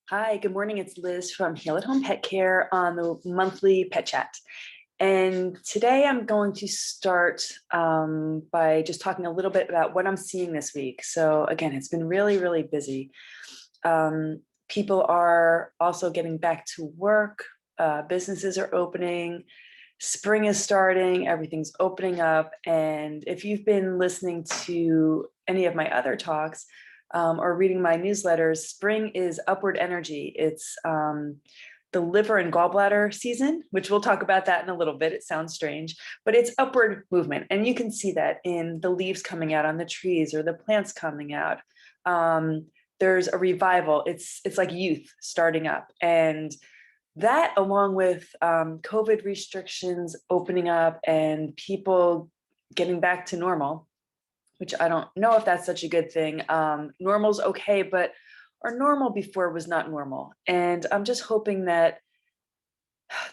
Hi, good morning. It's Liz from Heal at Home Pet Care on the monthly Pet Chat. And today I'm going to start by just talking a little bit about what I'm seeing this week. So again, it's been really, really busy. People are also getting back to work. Businesses are opening. Spring is starting. Everything's opening up. And if you've been listening to any of my other talks, or reading my newsletters, spring is upward energy. It's the liver and gallbladder season, which we'll talk about that in a little bit. It sounds strange, but it's upward movement. And you can see that in the leaves coming out on the trees or the plants coming out. There's a revival. It's like youth starting up. And that, along with COVID restrictions opening up and people getting back to normal, which I don't know if that's such a good thing. Normal's okay, but our normal before was not normal. And I'm just hoping that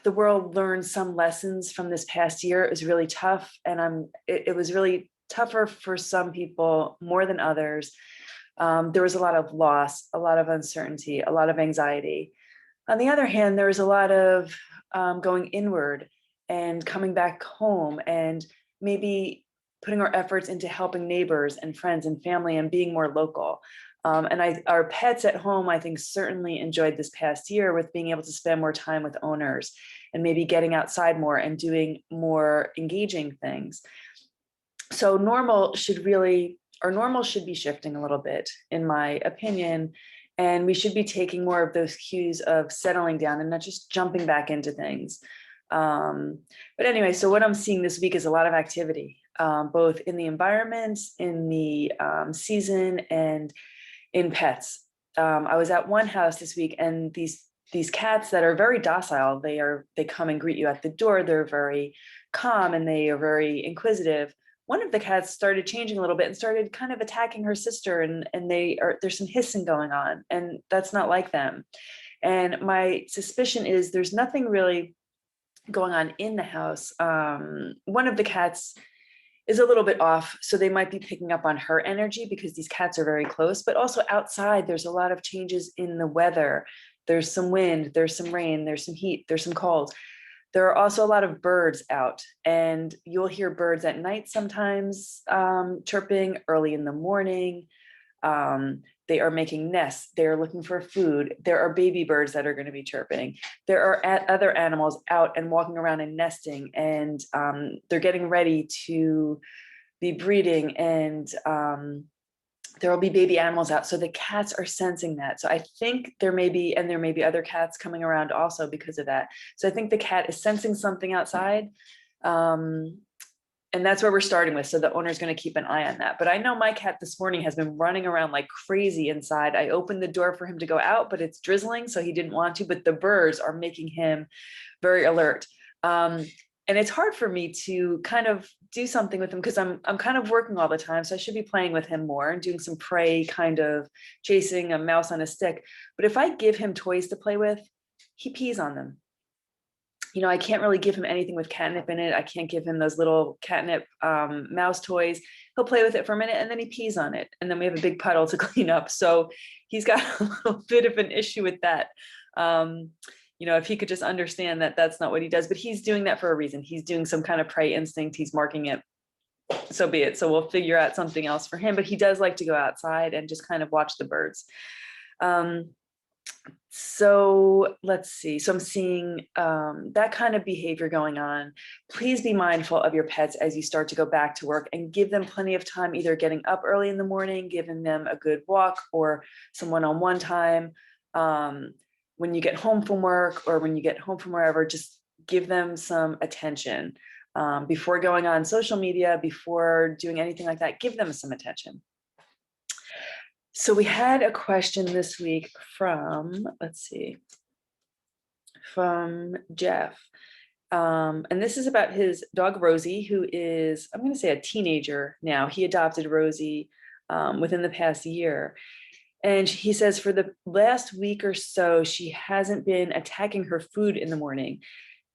the world learned some lessons from this past year. It was really tough. And it was really tougher for some people more than others. There was a lot of loss, a lot of uncertainty, a lot of anxiety. On the other hand, there was a lot of going inward and coming back home and maybe putting our efforts into helping neighbors and friends and family and being more local. Our pets at home, I think, certainly enjoyed this past year with being able to spend more time with owners and maybe getting outside more and doing more engaging things. So normal should be shifting a little bit, in my opinion. And we should be taking more of those cues of settling down and not just jumping back into things. But anyway, so what I'm seeing this week is a lot of activity, both in the environment, in the season, and in pets. I was at one house this week, and these cats that are very docile, they come and greet you at the door. They're very calm and they are very inquisitive. One of the cats started changing a little bit and started kind of attacking her sister, and there's some hissing going on, and that's not like them. And my suspicion is there's nothing really going on in the house. One of the cats is a little bit off, so they might be picking up on her energy because these cats are very close, but also outside, there's a lot of changes in the weather. There's some wind, there's some rain, there's some heat, there's some cold. There are also a lot of birds out, and you'll hear birds at night sometimes chirping, early in the morning. They are making nests. They're looking for food. There are baby birds that are going to be chirping. There are other animals out and walking around and nesting, and they're getting ready to be breeding, and there will be baby animals out. So the cats are sensing that. So I think there may be other cats coming around also because of that. So I think the cat is sensing something outside. And that's where we're starting with. So the owner's going to keep an eye on that. But I know my cat this morning has been running around like crazy inside. I opened the door for him to go out, but it's drizzling, so he didn't want to. But the birds are making him very alert. And it's hard for me to kind of do something with him because I'm kind of working all the time. So I should be playing with him more and doing some prey, kind of chasing a mouse on a stick. But if I give him toys to play with, he pees on them. You know, I can't really give him anything with catnip in it. I can't give him those little catnip mouse toys. He'll play with it for a minute and then he pees on it. And then we have a big puddle to clean up. So he's got a little bit of an issue with that. You know, if he could just understand that that's not what he does, but he's doing that for a reason. He's doing some kind of prey instinct. He's marking it. So be it. So we'll figure out something else for him, but he does like to go outside and just kind of watch the birds. So let's see. So I'm seeing that kind of behavior going on. Please be mindful of your pets as you start to go back to work, and give them plenty of time, either getting up early in the morning, giving them a good walk, or some one-on-one time. When you get home from work or when you get home from wherever, just give them some attention. Before going on social media, before doing anything like that, give them some attention. So we had a question this week from Jeff. And this is about his dog, Rosie, who is, I'm going to say, a teenager now. He adopted Rosie within the past year. And he says for the last week or so, she hasn't been attacking her food in the morning.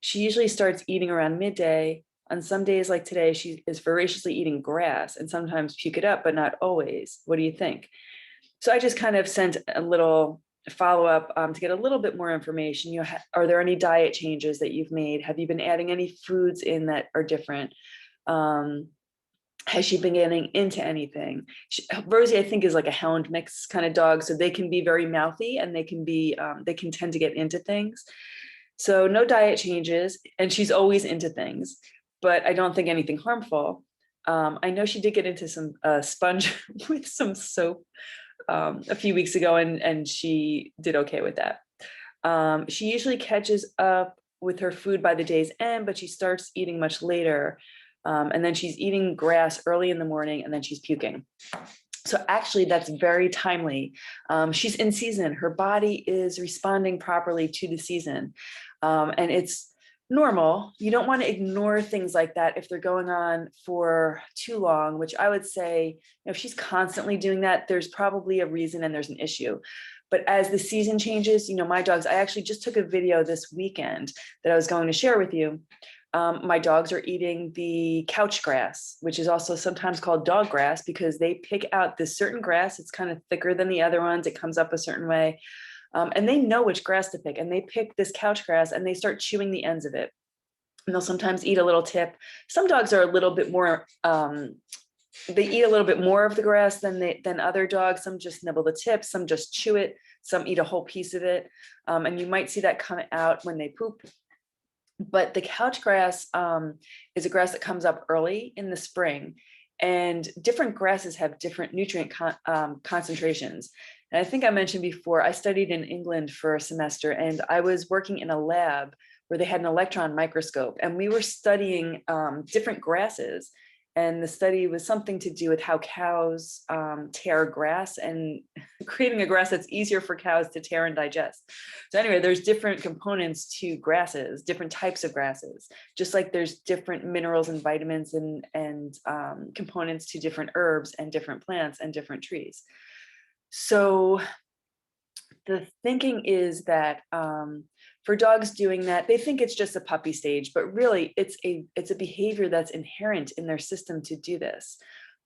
She usually starts eating around midday. On some days like today, she is voraciously eating grass and sometimes puke it up, but not always. What do you think? So I just kind of sent a little follow up to get a little bit more information. Are there any diet changes that you've made? Have you been adding any foods in that are different? Has she been getting into anything? Rosie, I think, is like a hound mix kind of dog, so they can be very mouthy and they can tend to get into things. So no diet changes, and she's always into things, but I don't think anything harmful. I know she did get into some sponge with some soap a few weeks ago, and she did okay with that. She usually catches up with her food by the day's end, but she starts eating much later. And then she's eating grass early in the morning, and then she's puking. So actually, that's very timely. She's in season. Her body is responding properly to the season. And it's normal. You don't want to ignore things like that if they're going on for too long, which I would say, if she's constantly doing that, there's probably a reason and there's an issue. But as the season changes, my dogs, I actually just took a video this weekend that I was going to share with you. My dogs are eating the couch grass, which is also sometimes called dog grass, because they pick out this certain grass. It's kind of thicker than the other ones. It comes up a certain way. And they know which grass to pick. And they pick this couch grass and they start chewing the ends of it. And they'll sometimes eat a little tip. Some dogs are a little bit more, they eat a little bit more of the grass than other dogs. Some just nibble the tip, some just chew it, some eat a whole piece of it. And you might see that come out when they poop. But the couch grass is a grass that comes up early in the spring, and different grasses have different nutrient concentrations. And I think I mentioned before, I studied in England for a semester, and I was working in a lab where they had an electron microscope, and we were studying different grasses. And the study was something to do with how cows tear grass and creating a grass that's easier for cows to tear and digest. So anyway, there's different components to grasses, different types of grasses, just like there's different minerals and vitamins and components to different herbs and different plants and different trees. So the thinking is that for dogs doing that, they think it's just a puppy stage, but really it's a behavior that's inherent in their system to do this.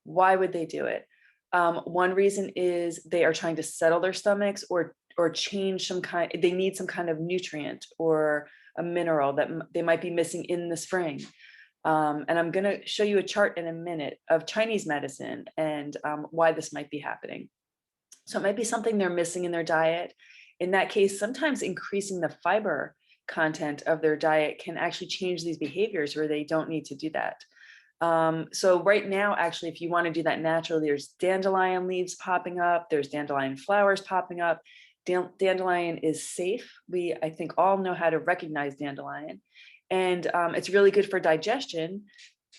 Why would they do it? One reason is they are trying to settle their stomachs or change they need some kind of nutrient or a mineral that they might be missing in the spring. And I'm going to show you a chart in a minute of Chinese medicine and why this might be happening. So it might be something they're missing in their diet. In that case, sometimes increasing the fiber content of their diet can actually change these behaviors where they don't need to do that. So right now, actually, if you want to do that naturally, there's dandelion leaves popping up, there's dandelion flowers popping up. Dandelion is safe. I think all know how to recognize dandelion, and it's really good for digestion.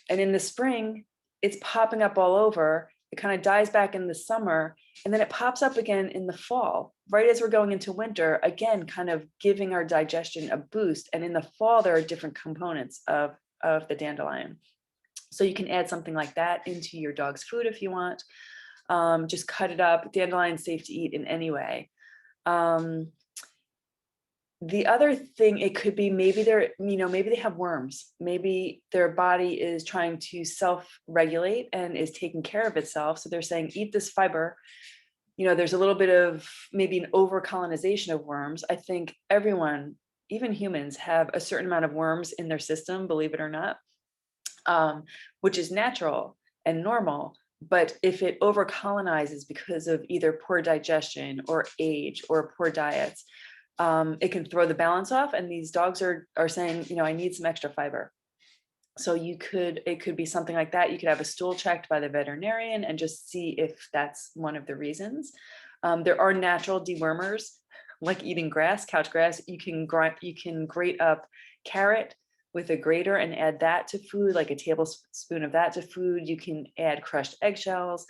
And in the spring, it's popping up all over. It kind of dies back in the summer, and then it pops up again in the fall, right as we're going into winter, again, kind of giving our digestion a boost. And in the fall, there are different components of the dandelion. So you can add something like that into your dog's food if you want. Just cut it up. Dandelion's safe to eat in any way. The other thing, it could be maybe maybe they have worms. Maybe their body is trying to self-regulate and is taking care of itself. So they're saying, eat this fiber. There's a little bit of maybe an over-colonization of worms. I think everyone, even humans, have a certain amount of worms in their system, believe it or not, which is natural and normal. But if it over-colonizes because of either poor digestion or age or poor diets, it can throw the balance off, and these dogs are saying, I need some extra fiber. So it could be something like that. You could have a stool checked by the veterinarian and just see if that's one of the reasons. There are natural dewormers, like eating grass, couch grass. You can grate up carrot with a grater and add that to food, like a tablespoon of that to food. You can add crushed eggshells.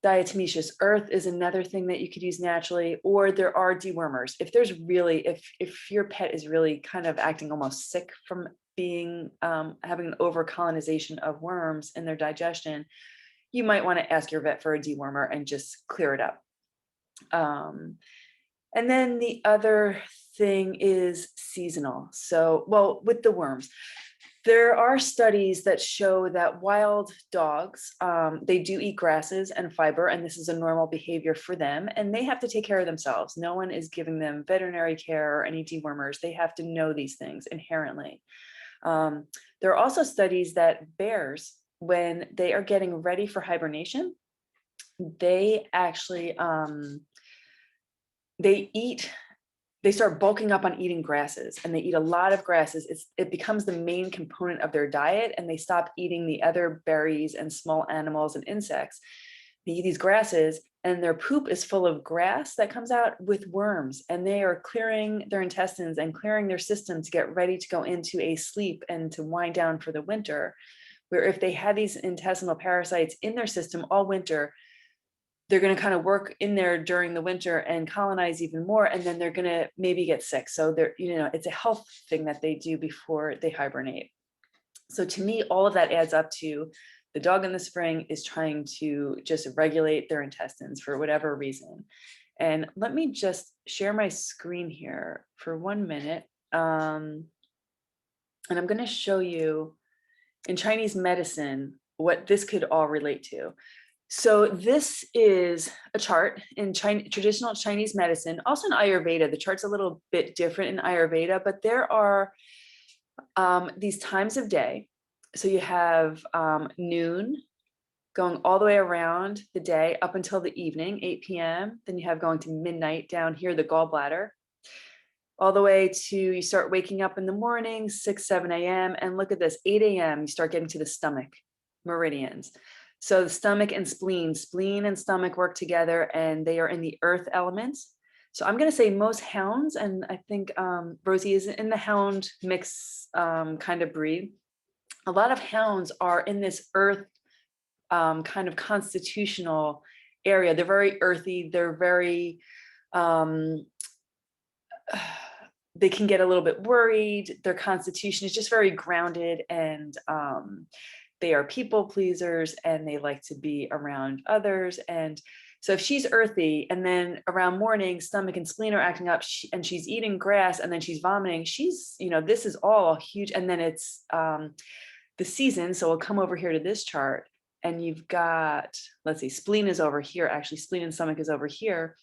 Diatomaceous earth is another thing that you could use naturally, or there are dewormers. If your pet is really kind of acting almost sick from being having an over colonization of worms in their digestion, you might want to ask your vet for a dewormer and just clear it up. And then the other thing is seasonal. So, with the worms, There are studies that show that wild dogs, they do eat grasses and fiber, and this is a normal behavior for them, and they have to take care of themselves. No one is giving them veterinary care or any dewormers. They have to know these things inherently. There are also studies that bears, when they are getting ready for hibernation, they actually they start bulking up on eating grasses, and they eat a lot of grasses. It becomes the main component of their diet, and they stop eating the other berries and small animals and insects. They eat these grasses, and their poop is full of grass that comes out with worms, and they are clearing their intestines and clearing their system to get ready to go into a sleep and to wind down for the winter. Where if they had these intestinal parasites in their system all winter, they're going to kind of work in there during the winter and colonize even more, and then they're going to maybe get sick. So they're, it's a health thing that they do before they hibernate. So to me, all of that adds up to the dog in the spring is trying to just regulate their intestines for whatever reason. And let me just share my screen here for 1 minute. And I'm going to show you in Chinese medicine what this could all relate to. So this is a chart in traditional Chinese medicine, also in Ayurveda. The chart's a little bit different in Ayurveda, but there are these times of day. So you have noon going all the way around the day up until the evening, 8 p.m. Then you have going to midnight down here, the gallbladder, all the way to you start waking up in the morning, 6, 7 a.m. And look at this, 8 a.m. you start getting to the stomach meridians. So the stomach and spleen and stomach work together, and they are in the earth elements. So I'm going to say most hounds, and I think Rosie is in the hound mix kind of breed. A lot of hounds are in this earth kind of constitutional area. They're very earthy. They're very, they can get a little bit worried. Their constitution is just very grounded, and they are people pleasers, and they like to be around others. And so if she's earthy, and then around morning, stomach and spleen are acting up, and she's eating grass, and then she's vomiting, she's, this is all huge. And then it's the season. So we'll come over here to this chart, and you've got, let's see, spleen is over here. Actually, spleen and stomach is over here.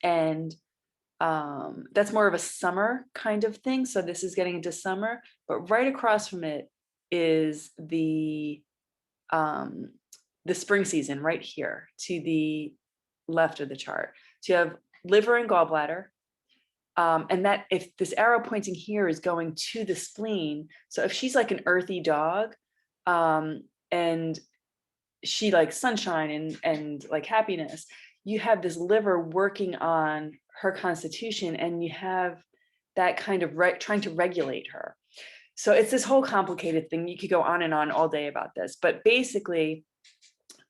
And that's more of a summer kind of thing. So this is getting into summer, but right across from it is the spring season right here to the left of the chart. So you have liver and gallbladder, and that if this arrow pointing here is going to the spleen. So if she's like an earthy dog, and she likes sunshine and like happiness, you have this liver working on her constitution, and you have that kind of trying to regulate her. So it's this whole complicated thing. You could go on and on all day about this, but basically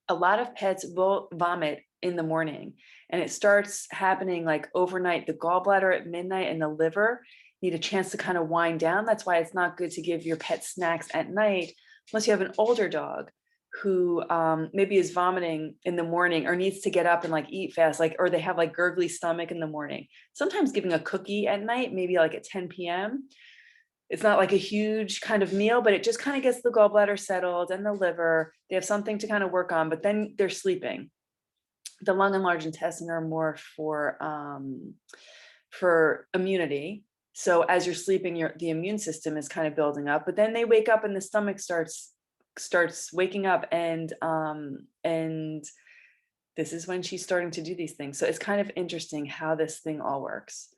a lot of pets will vomit in the morning, and it starts happening like overnight. The gallbladder at midnight and the liver need a chance to kind of wind down. That's why it's not good to give your pet snacks at night unless you have an older dog who maybe is vomiting in the morning or needs to get up and like eat fast, like, or they have like gurgly stomach in the morning. Sometimes giving a cookie at night, maybe like at 10 p.m. It's not like a huge kind of meal, but it just kind of gets the gallbladder settled and the liver. They have something to kind of work on, but then they're sleeping. The lung and large intestine are more for immunity. So as you're sleeping, the immune system is kind of building up, but then they wake up and the stomach starts waking up, and this is when she's starting to do these things. So it's kind of interesting how this thing all works.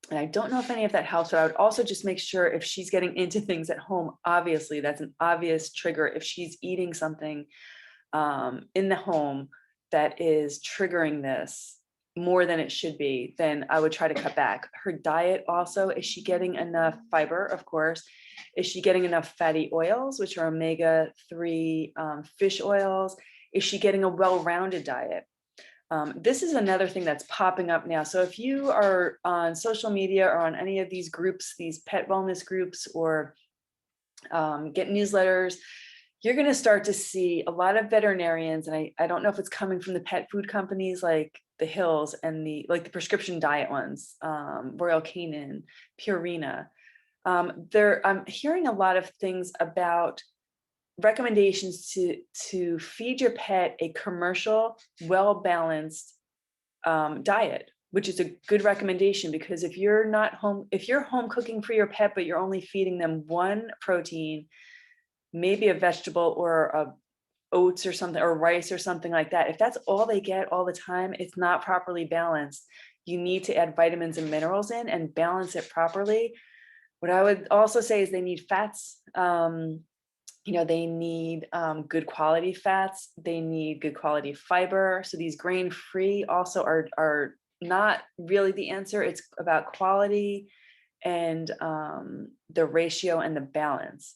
And I don't know if any of that helps, but I would also just make sure if she's getting into things at home, obviously that's an obvious trigger. If she's eating something in the home that is triggering this more than it should be, then I would try to cut back. Her diet also, is she getting enough fiber? Of course. Is she getting enough fatty oils, which are omega-3 fish oils? Is she getting a well-rounded diet? This is another thing that's popping up now. So if you are on social media or on any of these groups, these pet wellness groups, or get newsletters, you're going to start to see a lot of veterinarians. And I don't know if it's coming from the pet food companies like the Hills and the prescription diet ones, Royal Canin, Purina. I'm hearing a lot of things about recommendations to feed your pet a commercial, well-balanced diet, which is a good recommendation, because if you're home cooking for your pet, but you're only feeding them one protein, maybe a vegetable or a oats or something, or rice or something like that, if that's all they get all the time, it's not properly balanced. You need to add vitamins and minerals in and balance it properly. What I would also say is they need fats. They need good quality fats. They need good quality fiber. So these grain-free also are not really the answer. It's about quality and the ratio and the balance.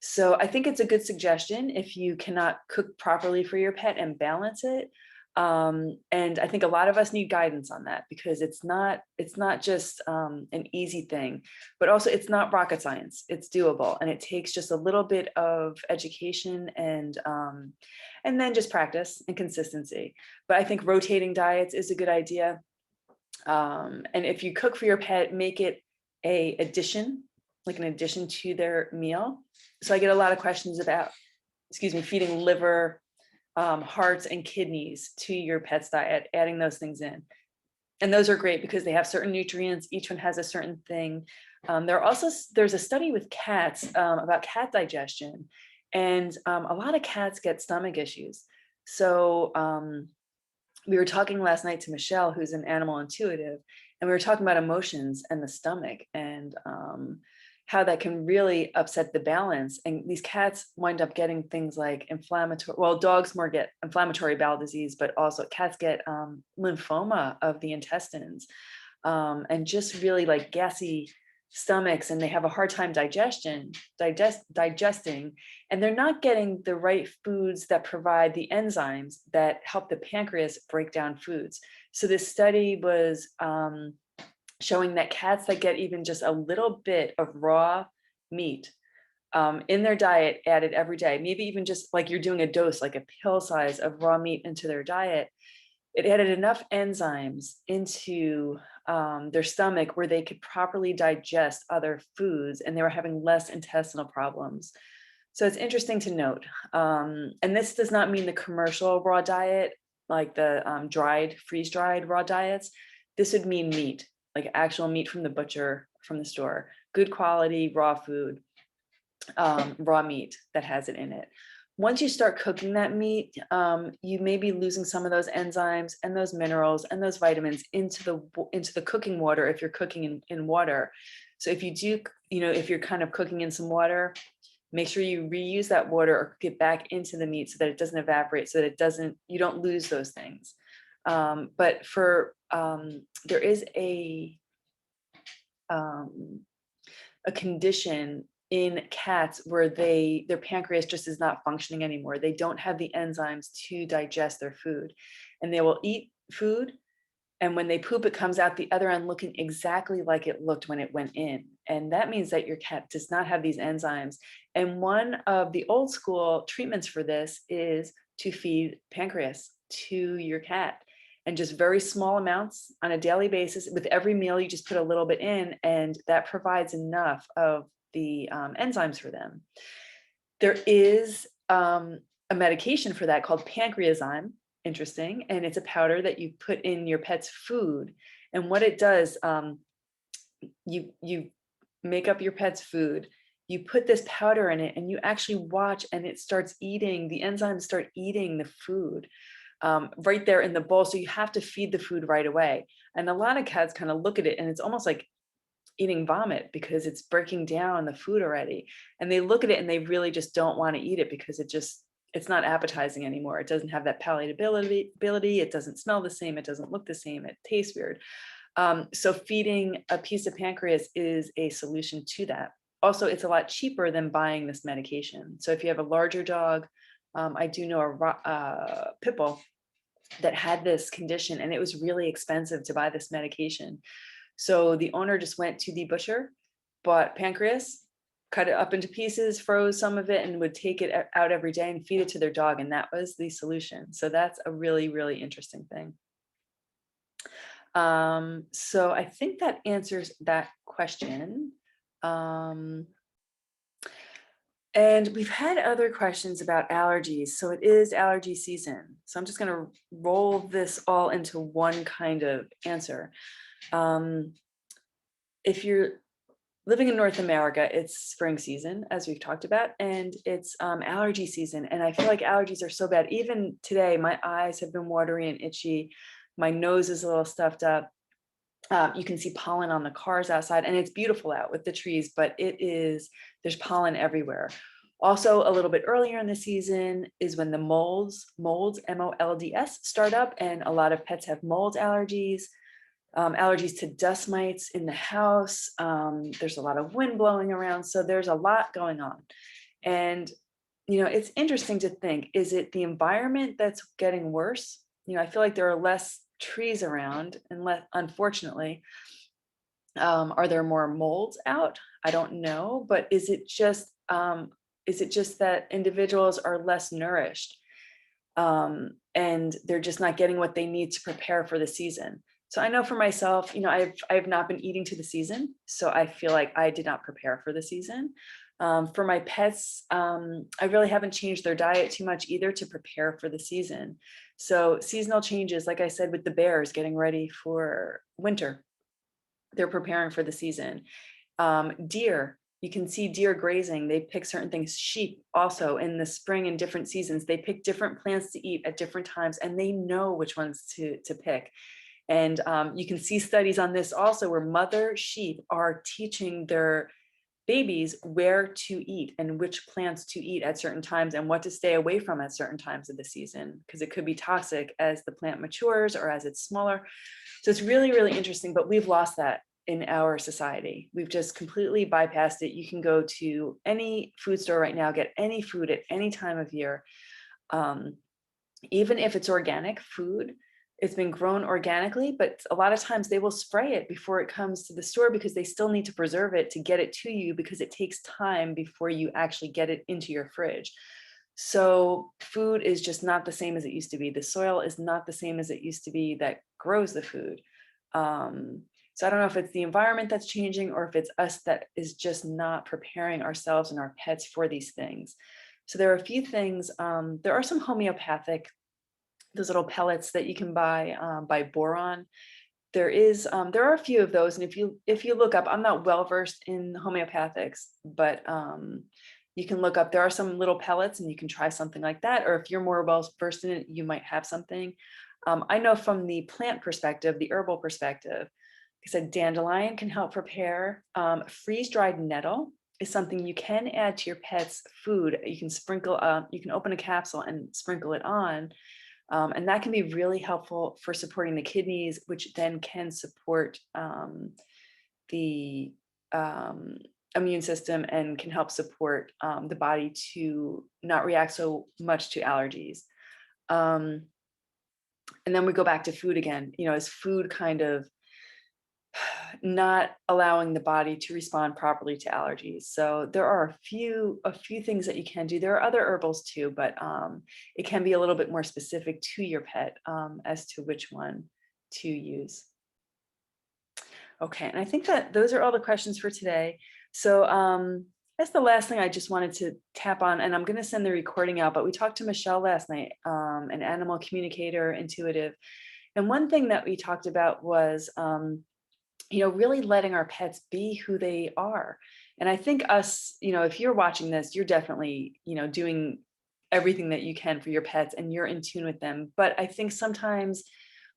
So I think it's a good suggestion if you cannot cook properly for your pet and balance it. And I think a lot of us need guidance on that, because it's not just an easy thing, but also it's not rocket science. It's doable, and it takes just a little bit of education and then just practice and consistency. But I think rotating diets is a good idea. And if you cook for your pet, make it an addition to their meal. So I get a lot of questions about, feeding liver, hearts and kidneys to your pet's diet, adding those things in. And those are great because they have certain nutrients. Each one has a certain thing. There's a study with cats about cat digestion, and a lot of cats get stomach issues. So we were talking last night to Michelle, who's an animal intuitive, and we were talking about emotions and the stomach, and how that can really upset the balance. And these cats wind up getting things like dogs more get inflammatory bowel disease, but also cats get lymphoma of the intestines, and just really like gassy stomachs, and they have a hard time digesting, and they're not getting the right foods that provide the enzymes that help the pancreas break down foods. So this study was showing that cats that get even just a little bit of raw meat in their diet added every day, maybe even just like you're doing a dose, like a pill size of raw meat into their diet, it added enough enzymes into their stomach where they could properly digest other foods, and they were having less intestinal problems. So it's interesting to note. And this does not mean the commercial raw diet, like the freeze-dried raw diets. This would mean meat, like actual meat from the butcher, from the store, good quality raw food, raw meat that has it in it. Once you start cooking that meat, you may be losing some of those enzymes and those minerals and those vitamins into the cooking water if you're cooking in water. So if you're kind of cooking in some water, make sure you reuse that water or cook it back into the meat so that it doesn't evaporate, so that you don't lose those things. But there is a condition in cats where their pancreas just is not functioning anymore. They don't have the enzymes to digest their food, and they will eat food, and when they poop, it comes out the other end looking exactly like it looked when it went in. And that means that your cat does not have these enzymes. And one of the old school treatments for this is to feed pancreas to your cat, and just very small amounts on a daily basis. With every meal, you just put a little bit in, and that provides enough of the enzymes for them. There is a medication for that called pancreazyme, interesting, and it's a powder that you put in your pet's food. And what it does, you make up your pet's food, you put this powder in it, and you actually watch, and the enzymes start eating the food right there in the bowl. So you have to feed the food right away. And a lot of cats kind of look at it, and it's almost like eating vomit because it's breaking down the food already. And they look at it and they really just don't want to eat it because it's not appetizing anymore. It doesn't have that palatability. It doesn't smell the same. It doesn't look the same. It tastes weird. So feeding a piece of pancreas is a solution to that. Also, it's a lot cheaper than buying this medication. So if you have a larger dog, I do know a pit bull that had this condition, and it was really expensive to buy this medication. So the owner just went to the butcher, bought pancreas, cut it up into pieces, froze some of it, and would take it out every day and feed it to their dog. And that was the solution. So that's a really, really interesting thing. So I think that answers that question. And we've had other questions about allergies. So it is allergy season. So I'm just going to roll this all into one kind of answer. If you're living in North America, it's spring season, as we've talked about, and it's allergy season. And I feel like allergies are so bad. Even today, my eyes have been watery and itchy. My nose is a little stuffed up. You can see pollen on the cars outside, and it's beautiful out with the trees, but there's pollen everywhere. Also, a little bit earlier in the season is when the molds, MOLDS, start up, and a lot of pets have mold allergies. Allergies to dust mites in the house. There's a lot of wind blowing around. So there's a lot going on. And, it's interesting to think, is it the environment that's getting worse? I feel like there are less trees around and unfortunately, are there more molds out? I don't know, but is it just that individuals are less nourished? And they're just not getting what they need to prepare for the season. So I know for myself, I've not been eating to the season. So I feel like I did not prepare for the season. For my pets, I really haven't changed their diet too much either to prepare for the season. So seasonal changes, like I said, with the bears getting ready for winter, they're preparing for the season. Deer, you can see deer grazing. They pick certain things. Sheep also in the spring and different seasons, they pick different plants to eat at different times, and they know which ones to pick. And you can see studies on this also, where mother sheep are teaching their babies where to eat and which plants to eat at certain times and what to stay away from at certain times of the season, because it could be toxic as the plant matures or as it's smaller. So it's really, really interesting, but we've lost that in our society. We've just completely bypassed it. You can go to any food store right now, get any food at any time of year. Even if it's organic food, it's been grown organically, but a lot of times they will spray it before it comes to the store because they still need to preserve it to get it to you, because it takes time before you actually get it into your fridge. So food is just not the same as it used to be. The soil is not the same as it used to be that grows the food. So I don't know if it's the environment that's changing or if it's us that is just not preparing ourselves and our pets for these things. So there are a few things. There are some homeopathic, those little pellets that you can buy by Boron. There are a few of those, and if you look up, I'm not well versed in homeopathics, but you can look up. There are some little pellets, and you can try something like that. Or if you're more well versed in it, you might have something. I know from the plant perspective, the herbal perspective, I said dandelion can help prepare. Freeze-dried nettle is something you can add to your pet's food. You can sprinkle, you can open a capsule and sprinkle it on. And that can be really helpful for supporting the kidneys, which then can support the immune system and can help support the body to not react so much to allergies. And then we go back to food again, is food kind of not allowing the body to respond properly to allergies. So there are a few things that you can do. There are other herbals too, but it can be a little bit more specific to your pet as to which one to use. Okay, and I think that those are all the questions for today. So that's the last thing I just wanted to tap on, and I'm going to send the recording out, but we talked to Michelle last night, an animal communicator, intuitive. And one thing that we talked about was really letting our pets be who they are. And I think us, if you're watching this, you're definitely, doing everything that you can for your pets and you're in tune with them. But I think sometimes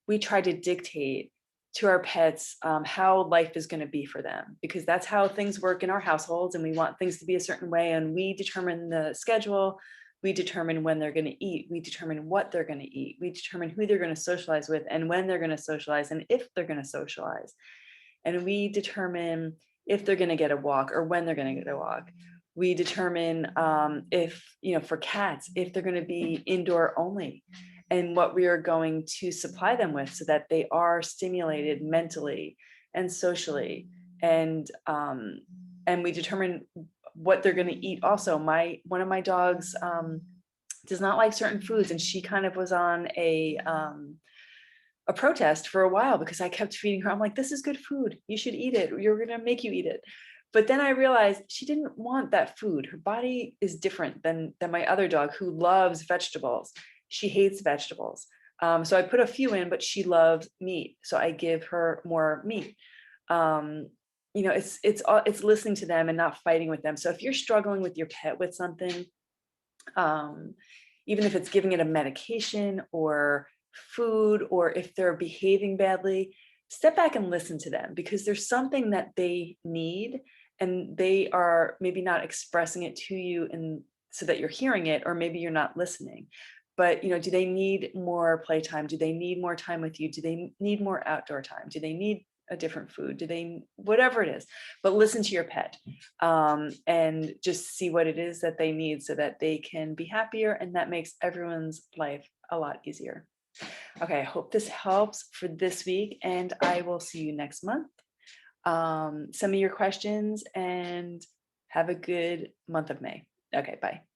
we try to dictate to our pets how life is going to be for them, because that's how things work in our households. And we want things to be a certain way. And we determine the schedule. We determine when they're going to eat. We determine what they're going to eat. We determine who they're going to socialize with and when they're going to socialize and if they're going to socialize. And we determine if they're going to get a walk or when they're going to get a walk. We determine if, for cats, if they're going to be indoor only and what we are going to supply them with so that they are stimulated mentally and socially. And we determine what they're going to eat. Also, one of my dogs does not like certain foods, and she kind of was on a protest for a while because I kept feeding her. I'm like, this is good food. You should eat it. You're going to make you eat it. But then I realized she didn't want that food. Her body is different than my other dog who loves vegetables. She hates vegetables. So I put a few in, but she loves meat. So I give her more meat. Um, it's listening to them and not fighting with them. So if you're struggling with your pet with something, even if it's giving it a medication or food, or if they're behaving badly, step back and listen to them, because there's something that they need and they are maybe not expressing it to you, and so that you're hearing it, or maybe you're not listening. But do they need more playtime? Do they need more time with you? Do they need more outdoor time? Do they need a different food? Do they, whatever it is, but listen to your pet, and just see what it is that they need so that they can be happier. And that makes everyone's life a lot easier. Okay, I hope this helps for this week, and I will see you next month. Send me your questions and have a good month of May. Okay, bye.